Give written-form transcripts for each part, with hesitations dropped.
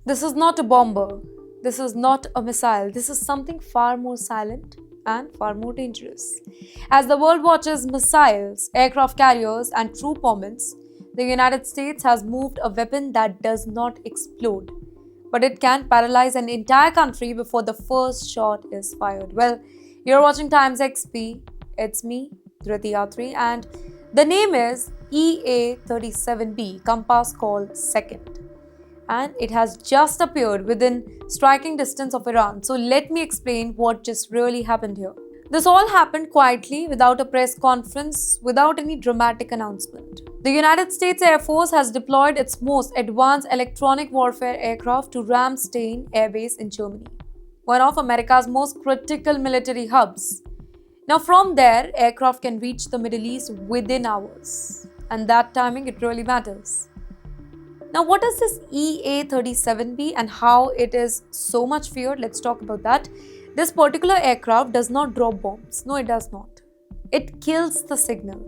This is not a bomber. This is not a missile. This is something far more silent and far more dangerous. As the world watches missiles, aircraft carriers, and troop movements, the United States has moved a weapon that does not explode, but it can paralyze an entire country before the first shot is fired. Well, you're watching Times XP. It's me, Dhriti Yatri, and the name is EA-37B, Compass Call Second, and it has just appeared within striking distance of Iran. So let me explain what just really happened here. This all happened quietly, without a press conference, without any dramatic announcement. The United States Air Force has deployed its most advanced electronic warfare aircraft to Ramstein Air Base in Germany, one of America's most critical military hubs. Now, from there, aircraft can reach the Middle East within hours, and that timing it really matters. Now, what is this EA-37B and how it is so much feared? Let's talk about that. This particular aircraft does not drop bombs. No, it does not. It kills the signal.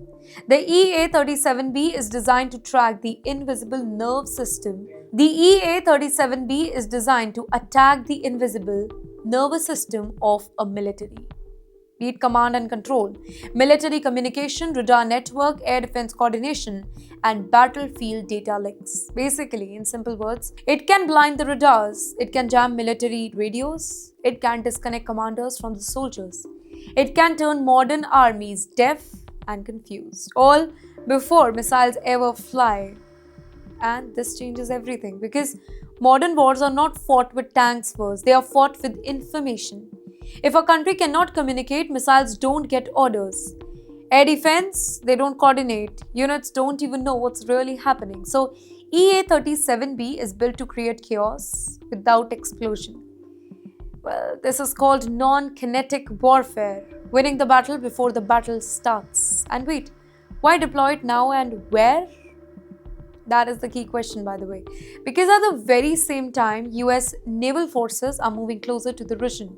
The EA-37B is designed to track the invisible nerve system. The EA-37B is designed to attack the invisible nervous system of a military, be it command and control, military communication, radar network, air defense coordination, and battlefield data links. Basically, in simple words, it can blind the radars, it can jam military radios, it can disconnect commanders from the soldiers, it can turn modern armies deaf and confused, all before missiles ever fly. And this changes everything because modern wars are not fought with tanks first, they are fought with information. If a country cannot communicate, missiles don't get orders. Air defense, they don't coordinate. Units don't even know what's really happening. So, EA-37B is built to create chaos without explosion. Well, this is called non-kinetic warfare, winning the battle before the battle starts. And wait, why deploy it now and where? That is the key question, by the way. Because at the very same time, US naval forces are moving closer to the region.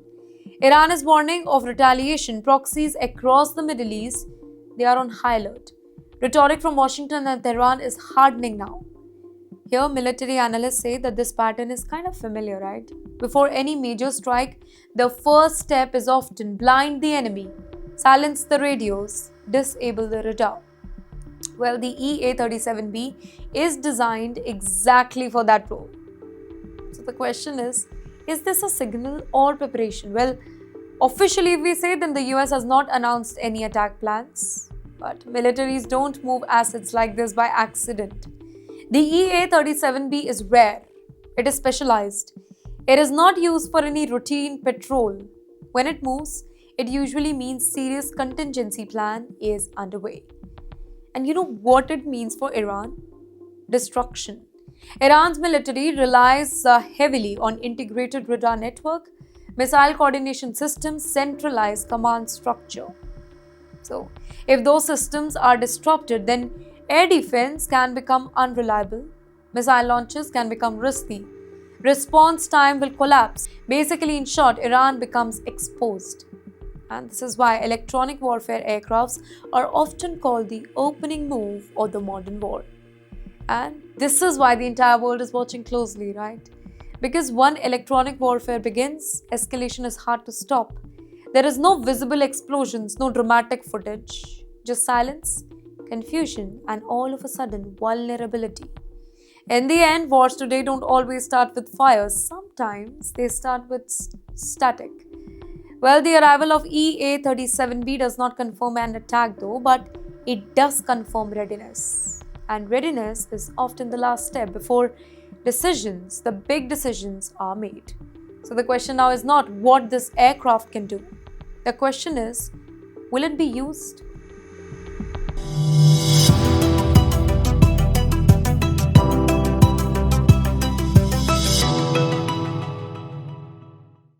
Iran is warning of retaliation. Proxies across the Middle East, they are on high alert. Rhetoric from Washington and Tehran is hardening now. Here, military analysts say that this pattern is kind of familiar, right? Before any major strike, the first step is often blind the enemy, silence the radios, disable the radar. Well, the EA-37B is designed exactly for that role. So the question is this a signal or preparation? Well, officially, if we say, then the US has not announced any attack plans. But militaries don't move assets like this by accident. The EA-37B is rare. It is specialized. It is not used for any routine patrol. When it moves, it usually means serious contingency plan is underway. And you know what it means for Iran? Destruction. Iran's military relies heavily on integrated radar network, missile coordination systems, centralized command structure. So, if those systems are disrupted, then air defense can become unreliable, missile launches can become risky, response time will collapse. Basically, in short, Iran becomes exposed. And this is why electronic warfare aircrafts are often called the opening move of the modern war. And this is why the entire world is watching closely, right? Because once electronic warfare begins, escalation is hard to stop. There is no visible explosions, no dramatic footage, just silence, confusion, and all of a sudden, vulnerability. In the end, wars today don't always start with fire. Sometimes they start with static. Well, the arrival of EA-37B does not confirm an attack though, but it does confirm readiness. And readiness is often the last step before decisions, the big decisions, are made. So the question now is not what this aircraft can do. The question is, will it be used?